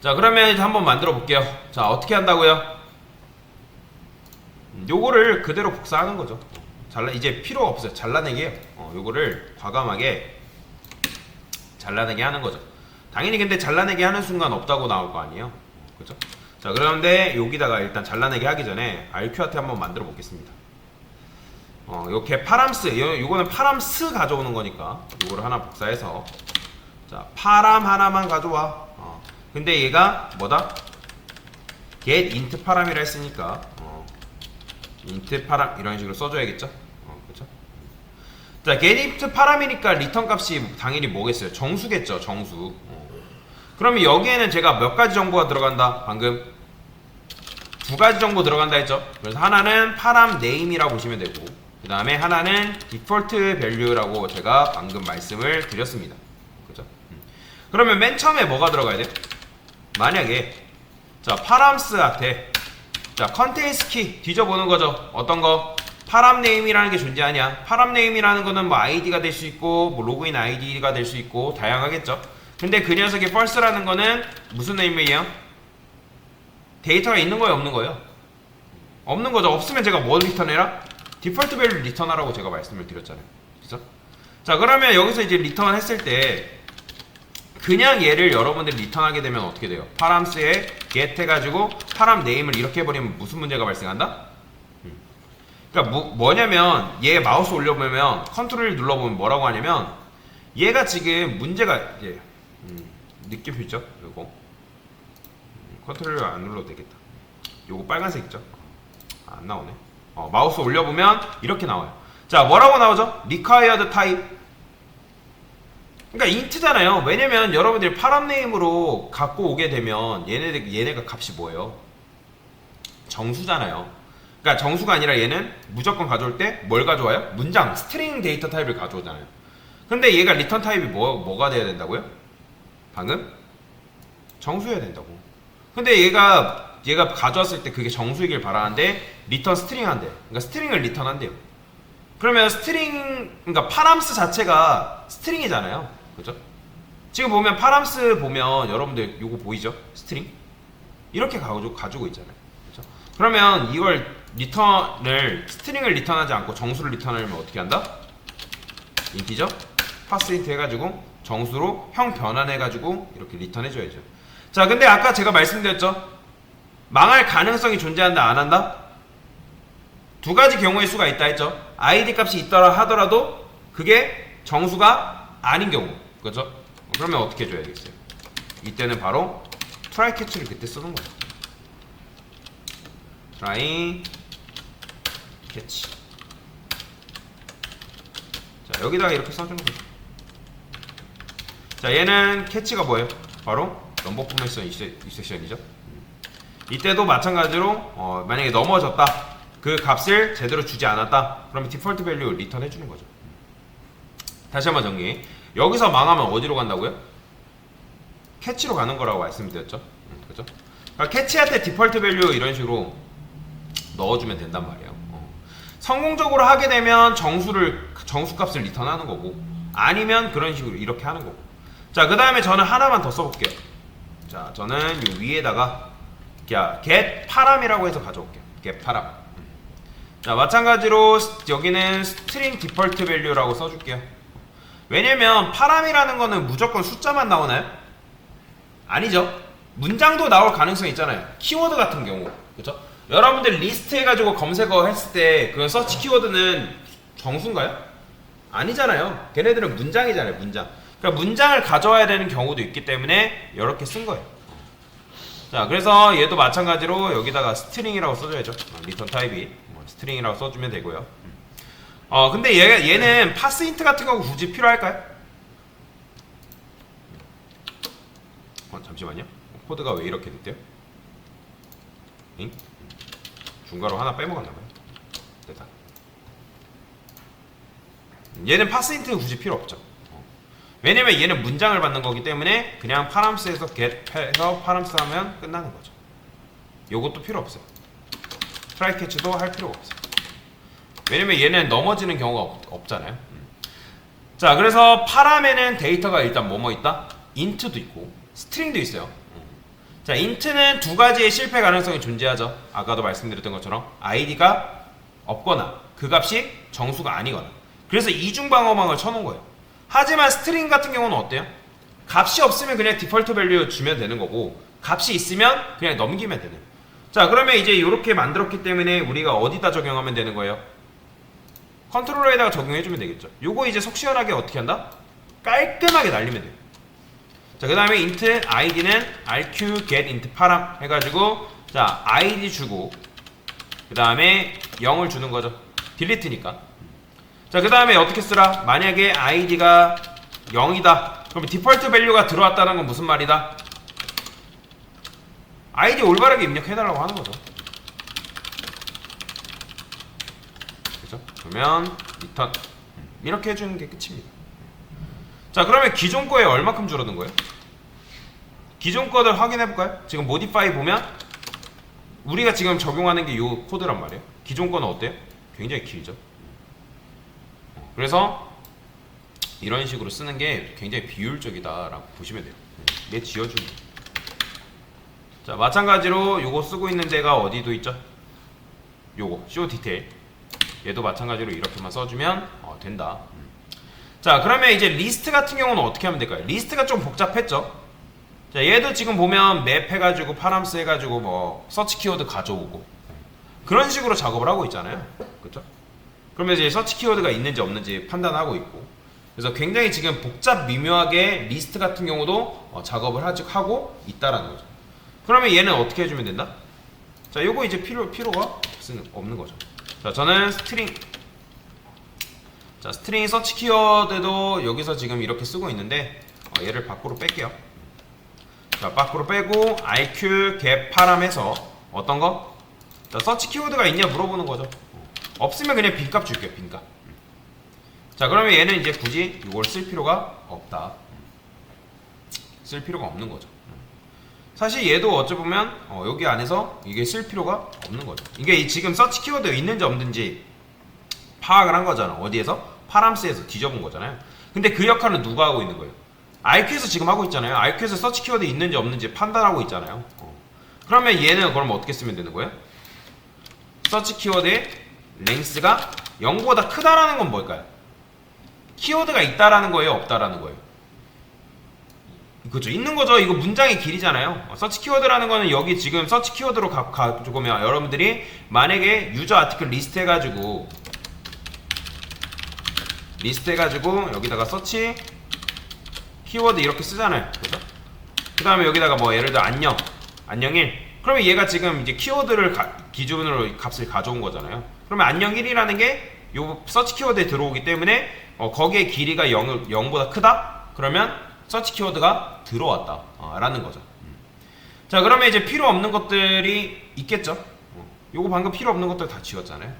자, 그러면 이제 한번 만들어 볼게요. 자, 어떻게 한다고요? 요거를 그대로 복사하는 거죠. 이제 필요 없어요. 잘라내기예요. 요거를 과감하게 잘라내기 하는 거죠. 당연히 근데 잘라내기 하는 순간 없다고 나올 거 아니에요. 그죠? 자, 그런데 여기다가 일단 잘라내기 하기 전에 RQ한테 한번 만들어 보겠습니다. 요렇게 파람스, 요거는 파람스 가져오는 거니까 요거를 하나 복사해서, 자, 파람 하나만 가져와. 근데 얘가 뭐다? get int 파람이라 했으니까 int 파람 이런 식으로 써줘야겠죠? 그렇죠? 자, get int 파람이니까 리턴 값이 당연히 뭐겠어요? 정수겠죠, 정수. 그러면 여기에는 제가 몇 가지 정보가 들어간다? 방금 두 가지 정보 들어간다 했죠? 그래서 하나는 파람 네임이라고 보시면 되고, 그 다음에 하나는 디폴트 밸류라고 제가 방금 말씀을 드렸습니다. 그죠? 그러면 맨 처음에 뭐가 들어가야 돼요? 만약에 자, 파람스한테 자, 컨테인스 키 뒤져보는 거죠. 어떤 거? 파람 네임이라는 게 존재하냐? 파람 네임이라는 거는 뭐 아이디가 될 수 있고, 뭐 로그인 아이디가 될 수 있고, 다양하겠죠. 근데 그 녀석의 false라는 거는 무슨 네임이에요? 데이터가 있는 거예요, 없는 거예요? 없는 거죠. 없으면 제가 뭘 리턴해라? 디폴트 밸류 리턴하라고 제가 말씀을 드렸잖아요. 그죠? 자, 그러면 여기서 이제 리턴 했을 때 그냥 얘를 여러분들이 리턴하게 되면 어떻게 돼요? 파람스에 get 해가지고 파람 네임을 이렇게 해버리면 무슨 문제가 발생한다? 그러니까 뭐냐면 얘 마우스 올려보면 컨트롤 눌러보면 뭐라고 하냐면 얘가 지금 문제가 이제 느낌표 있죠? 요거 컨트롤 안 눌러도 되겠다. 요거 빨간색 있죠? 안 나오네. 마우스 올려보면 이렇게 나와요. 자, 뭐라고 나오죠? required type. 그러니까 int잖아요. 왜냐면 여러분들이 파람 네임으로 갖고 오게 되면 얘네가 값이 뭐예요? 정수잖아요. 그러니까 정수가 아니라 얘는 무조건 가져올 때 뭘 가져와요? 문장, 스트링 데이터 타입을 가져오잖아요. 근데 얘가 리턴 타입이 뭐가 돼야 된다고요? 방금? 정수여야 된다고. 근데 얘가 가져왔을 때 그게 정수이길 바라는데 리턴 스트링 한대. 그러니까 스트링을 리턴한대요. 그러면 그러니까 파람스 자체가 스트링이잖아요. 그죠? 지금 보면 파람스 보면 여러분들 요거 보이죠? 스트링? 이렇게 가지고 있잖아요. 그죠? 그러면 이걸 스트링을 리턴하지 않고 정수를 리턴하려면 어떻게 한다? 인티저 파스인트 해가지고 정수로 형 변환해가지고 이렇게 리턴해줘야죠. 자, 근데 아까 제가 말씀드렸죠? 망할 가능성이 존재한다, 안 한다? 두 가지 경우의 수가 있다 했죠? id 값이 있더라 하더라도 그게 정수가 아닌 경우. 그죠? 그러면 어떻게 해줘야겠어요? 이때는 바로 try catch를 그때 쓰는 거예요. try catch. 자, 여기다가 이렇게 써주는 거죠. 자, 얘는 캐치가 뭐예요? 바로 넘버 포메이션 이섹션이죠. 이때도 마찬가지로 만약에 넘어졌다, 그 값을 제대로 주지 않았다, 그러면 디폴트 밸류 리턴 해주는 거죠. 다시 한번 정리. 여기서 망하면 어디로 간다고요? 캐치로 가는 거라고 말씀드렸죠. 그죠? 그러니까 캐치할 때 디폴트 밸류 이런 식으로 넣어주면 된단 말이에요. 성공적으로 하게 되면 정수 값을 리턴하는 거고, 아니면 그런 식으로 이렇게 하는 거고. 자, 그 다음에 저는 하나만 더 써볼게요. 자, 저는 요 위에다가 get 파람이라고 해서 가져올게요. get 파람. 자, 마찬가지로 여기는 string default value라고 써줄게요. 왜냐면 파람이라는 거는 무조건 숫자만 나오나요? 아니죠. 문장도 나올 가능성이 있잖아요. 키워드 같은 경우. 그죠? 여러분들 리스트 해가지고 검색어 했을 때 그 서치 키워드는 정수인가요? 아니잖아요. 걔네들은 문장이잖아요. 문장. 그러니까 문장을 가져와야 되는 경우도 있기 때문에 이렇게 쓴 거예요. 자, 그래서 얘도 마찬가지로 여기다가 스트링이라고 써줘야죠. 리턴 타입이 스트링이라고 써주면 되고요. 근데 얘는 파스인트 같은 거 굳이 필요할까요? 잠시만요. 코드가 왜 이렇게 됐대요? 응? 중괄호 하나 빼먹었나봐요. 됐다. 얘는 파스인트는 굳이 필요 없죠. 왜냐면 얘는 문장을 받는 거기 때문에 그냥 파람스에서 get 해서 파람스 하면 끝나는 거죠. 요것도 필요 없어요. 트라이 캐치도 할 필요가 없어요. 왜냐면 얘는 넘어지는 경우가 없잖아요. 자, 그래서 파람에는 데이터가 일단 뭐뭐 있다? int도 있고 스트링도 있어요. 자, int는 두 가지의 실패 가능성이 존재하죠. 아까도 말씀드렸던 것처럼 id가 없거나 그 값이 정수가 아니거나. 그래서 이중 방어망을 쳐놓은 거예요. 하지만 스트링 같은 경우는 어때요? 값이 없으면 그냥 디폴트 밸류 주면 되는 거고, 값이 있으면 그냥 넘기면 되는. 자, 그러면 이제 이렇게 만들었기 때문에 우리가 어디다 적용하면 되는 거예요? 컨트롤러에다가 적용해주면 되겠죠. 요거 이제 속 시원하게 어떻게 한다? 깔끔하게 날리면 돼요. 자, 그 다음에 int id는 rq get int param 해가지고, 자, id 주고, 그 다음에 0을 주는 거죠. 딜리트니까. 자, 그 다음에 어떻게 쓰라? 만약에 id가 0이다. 그럼 디폴트 밸류가 들어왔다는 건 무슨 말이다? id 올바르게 입력해달라고 하는 거죠. 그죠? 그러면 return 이렇게 해주는 게 끝입니다. 자, 그러면 기존 거에 얼마큼 줄어든 거예요? 기존 거들 확인해 볼까요? 지금 modify 보면 우리가 지금 적용하는 게 이 코드란 말이에요. 기존 거는 어때요? 굉장히 길죠. 그래서 이런 식으로 쓰는 게 굉장히 비효율적이다라고 보시면 돼요. 얘 지어주는. 자, 마찬가지로 요거 쓰고 있는 데가 어디도 있죠? 요거 show detail. 얘도 마찬가지로 이렇게만 써주면 된다. 자, 그러면 이제 리스트 같은 경우는 어떻게 하면 될까요? 리스트가 좀 복잡했죠? 자, 얘도 지금 보면 맵 해가지고 파람스 해가지고 뭐 서치 키워드 가져오고 그런 식으로 작업을 하고 있잖아요. 그쵸? 그러면 이제 서치 키워드가 있는지 없는지 판단하고 있고, 그래서 굉장히 지금 복잡 미묘하게 리스트 같은 경우도 작업을 하고 있다라는 거죠. 그러면 얘는 어떻게 해주면 된다? 자, 요거 이제 필요가 없는 거죠. 자, 저는 스트링, 자, 스트링 서치 키워드도 여기서 지금 이렇게 쓰고 있는데 얘를 밖으로 뺄게요. 자, 밖으로 빼고 rq get param 해서 어떤 거? 자, 서치 키워드가 있냐 물어보는 거죠. 없으면 그냥 빈값 줄게요. 빈값. 자, 그러면 얘는 이제 굳이 이걸 쓸 필요가 없다. 쓸 필요가 없는 거죠. 사실 얘도 어찌 보면 여기 안에서 이게 쓸 필요가 없는 거죠. 이게 지금 서치 키워드 있는지 없는지 파악을 한 거잖아. 어디에서? 파람스에서 뒤져본 거잖아요. 근데 그 역할은 누가 하고 있는 거예요? RQ에서 지금 하고 있잖아요. RQ에서 서치 키워드 있는지 없는지 판단하고 있잖아요. 그러면 얘는 그럼 어떻게 쓰면 되는 거예요? 서치 키워드의 랭스가 0보다 크다라는 건 뭘까요? 키워드가 있다라는 거예요, 없다라는 거예요? 그렇죠. 있는 거죠. 이거 문장의 길이잖아요. 서치 키워드라는 거는 여기 지금 서치 키워드로 가지고면 여러분들이 만약에 유저 아티클 리스트 해가지고 여기다가 서치 키워드 이렇게 쓰잖아요. 그죠? 그 다음에 여기다가 뭐 예를 들어 안녕1 그러면 얘가 지금 이제 키워드를 기준으로 값을 가져온 거잖아요. 그러면 안녕1이라는 게 요 서치 키워드에 들어오기 때문에 거기에 길이가 0보다 크다? 그러면 서치 키워드가 들어왔다 라는 거죠. 자, 그러면 이제 필요 없는 것들이 있겠죠. 요거 방금 필요 없는 것들 다 지웠잖아요.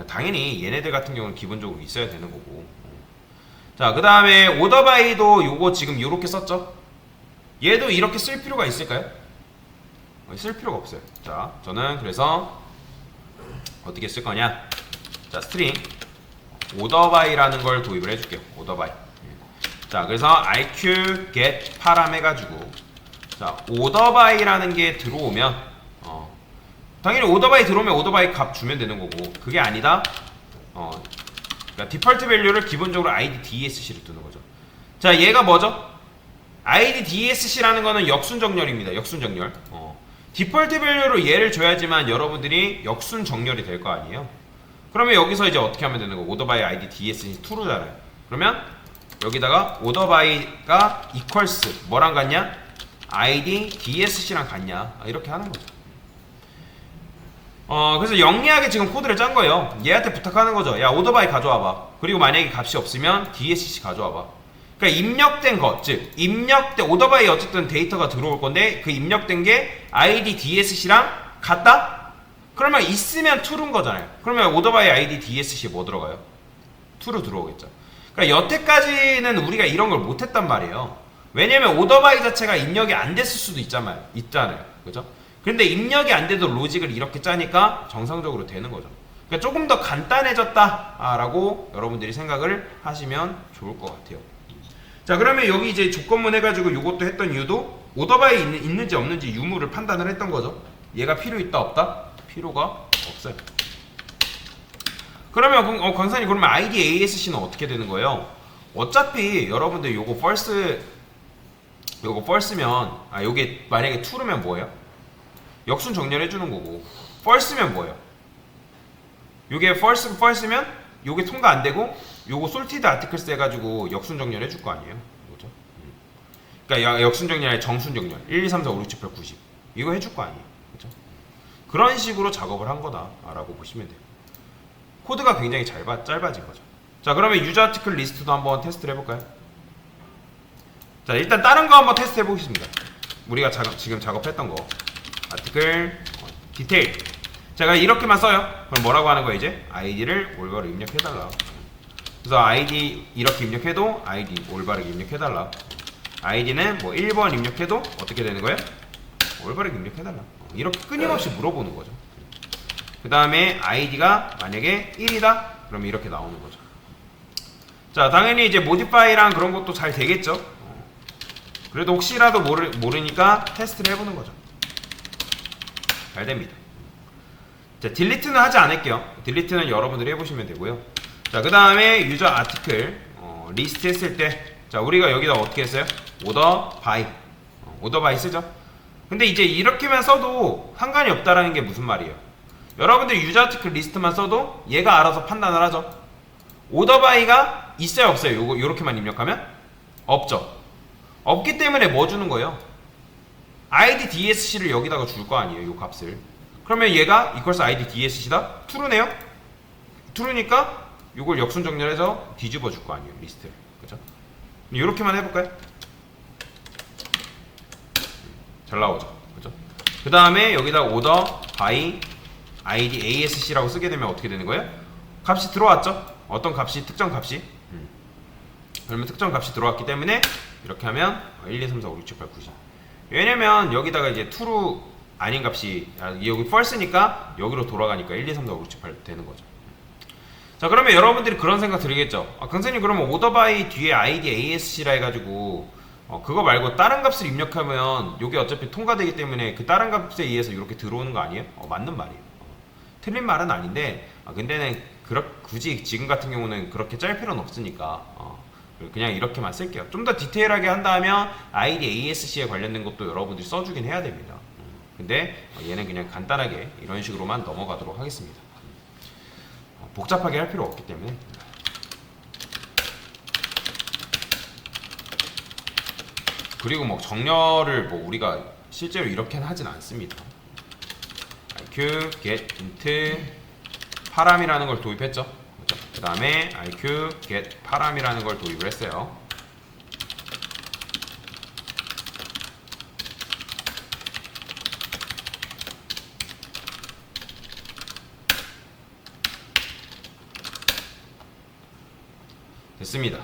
당연히 얘네들 같은 경우는 기본적으로 있어야 되는 거고. 자, 그 다음에 오더바이도 요거 지금 요렇게 썼죠. 얘도 이렇게 쓸 필요가 있을까요? 쓸 필요가 없어요. 자, 저는 그래서 어떻게 쓸 거냐. 자, 스트링 오더바이라는 걸 도입을 해줄게요. 오더바이. 자, 그래서 rq get param 해가지고, 자, 오더바이라는 게 들어오면 당연히 오더바이 들어오면 오더바이 값 주면 되는 거고, 그게 아니다. 그러니까 디폴트 밸류를 기본적으로 id dsc를 두는 거죠. 자, 얘가 뭐죠? id dsc라는 거는 역순정렬입니다. 역순정렬. 디폴트 밸류로 얘를 줘야지만 여러분들이 역순정렬이 될 거 아니에요. 그러면 여기서 이제 어떻게 하면 되는 거? 오더바이 id dsc true잖아요. 그러면 여기다가 오더바이가 equals 뭐랑 같냐? id dsc랑 같냐? 이렇게 하는 거죠. 그래서 영리하게 지금 코드를 짠 거예요. 얘한테 부탁하는 거죠. 야, 오더바이 가져와봐. 그리고 만약에 값이 없으면 dsc 가져와봐. 그러니까 입력된 것, 즉 오더바이 어쨌든 데이터가 들어올 건데 그 입력된 게 id dsc랑 같다? 그러면 있으면 true인 거잖아요. 그러면 오더바이 id dsc에 뭐 들어가요? true 들어오겠죠. 그러니까 여태까지는 우리가 이런 걸 못했단 말이에요. 왜냐면 오더바이 자체가 입력이 안 됐을 수도 있잖아요. 그죠? 근데 입력이 안 돼도 로직을 이렇게 짜니까 정상적으로 되는 거죠. 그러니까 조금 더 간단해졌다라고 여러분들이 생각을 하시면 좋을 것 같아요. 자, 그러면 여기 이제 조건문 해가지고 이것도 했던 이유도 오더바이 있는지 없는지 유무를 판단을 했던 거죠. 얘가 필요 있다 없다? 필요가 없어요. 그러면 광산이 그러면 ID ASC는 어떻게 되는 거예요? 어차피 여러분들 요거 false면 요게 만약에 true면 뭐예요? 역순 정렬해 주는 거고 false면 뭐예요? 요게 false면 요게 통과 안 되고 요거 sorted articles 해가지고 역순 정렬해 줄 거 아니에요? 그죠? 그러니까 역순 정렬 아니 정순 정렬 1, 2, 3, 4, 5, 6, 7, 8, 90 이거 해줄 거 아니에요? 그죠? 그런 식으로 작업을 한 거다라고 보시면 돼요. 코드가 굉장히 짧아진 거죠. 자, 그러면 유저 아티클 리스트도 한번 테스트를 해볼까요? 자, 일단 다른 거 한번 테스트 해보겠습니다. 우리가 지금 작업했던 거 아티클 디테일 제가 이렇게만 써요. 그럼 뭐라고 하는 거예요? 이제 아이디를 올바로 입력해달라. 그래서 아이디 이렇게 입력해도 아이디 올바르게 입력해달라. 아이디는 뭐 1번 입력해도 어떻게 되는 거예요? 올바르게 입력해달라. 이렇게 끊임없이 물어보는 거죠. 그 다음에 아이디가 만약에 1이다? 그러면 이렇게 나오는 거죠. 자, 당연히 이제 모디파이랑 그런 것도 잘 되겠죠. 그래도 혹시라도 모르니까 테스트를 해보는 거죠. 잘 됩니다. 자, 딜리트는 하지 않을게요. 딜리트는 여러분들이 해보시면 되고요. 자, 그 다음에 유저 아티클 리스트 했을 때, 자, 우리가 여기다 어떻게 했어요? 오더 바이 쓰죠. 근데 이제 이렇게만 써도 상관이 없다라는 게 무슨 말이에요? 여러분들 유저 아티클 리스트만 써도 얘가 알아서 판단을 하죠. 오더 바이가 있어요 없어요? 요렇게만 입력하면 없죠. 없기 때문에 뭐 주는 거예요? id dsc를 여기다가 줄 거 아니에요, 요 값을. 그러면 얘가 equals id dsc다? true네요? true니까 요걸 역순 정렬해서 뒤집어 줄 거 아니에요, 리스트를. 그죠? 요렇게만 해볼까요? 잘 나오죠. 그죠? 그 다음에 여기다 order by id asc라고 쓰게 되면 어떻게 되는 거예요? 값이 들어왔죠? 어떤 값이? 특정 값이. 그러면 특정 값이 들어왔기 때문에 이렇게 하면 1, 2, 3, 4, 5, 6, 7, 8, 9, 10. 왜냐면 여기다가 이제 true 아닌 값이 여기 false니까 여기로 돌아가니까 1, 2, 3, 4, 5, 6, 7, 8 되는 거죠. 자, 그러면 여러분들이 그런 생각 들겠죠. 강사님 그러면 order by 뒤에 id asc라 해가지고 그거 말고 다른 값을 입력하면 이게 어차피 통과되기 때문에 그 다른 값에 의해서 이렇게 들어오는 거 아니에요? 맞는 말이에요. 틀린 말은 아닌데 근데는 굳이 지금 같은 경우는 그렇게 짤 필요는 없으니까 그냥 이렇게만 쓸게요. 좀 더 디테일하게 한다면 id asc에 관련된 것도 여러분들이 써주긴 해야 됩니다. 근데 얘는 그냥 간단하게 이런 식으로만 넘어가도록 하겠습니다. 복잡하게 할 필요 없기 때문에. 그리고 뭐 정렬을 뭐 우리가 실제로 이렇게는 하진 않습니다. iq get int 파람이라는 걸 도입했죠. 그 다음에 iq get 파람이라는 걸 도입을 했어요. 됐습니다.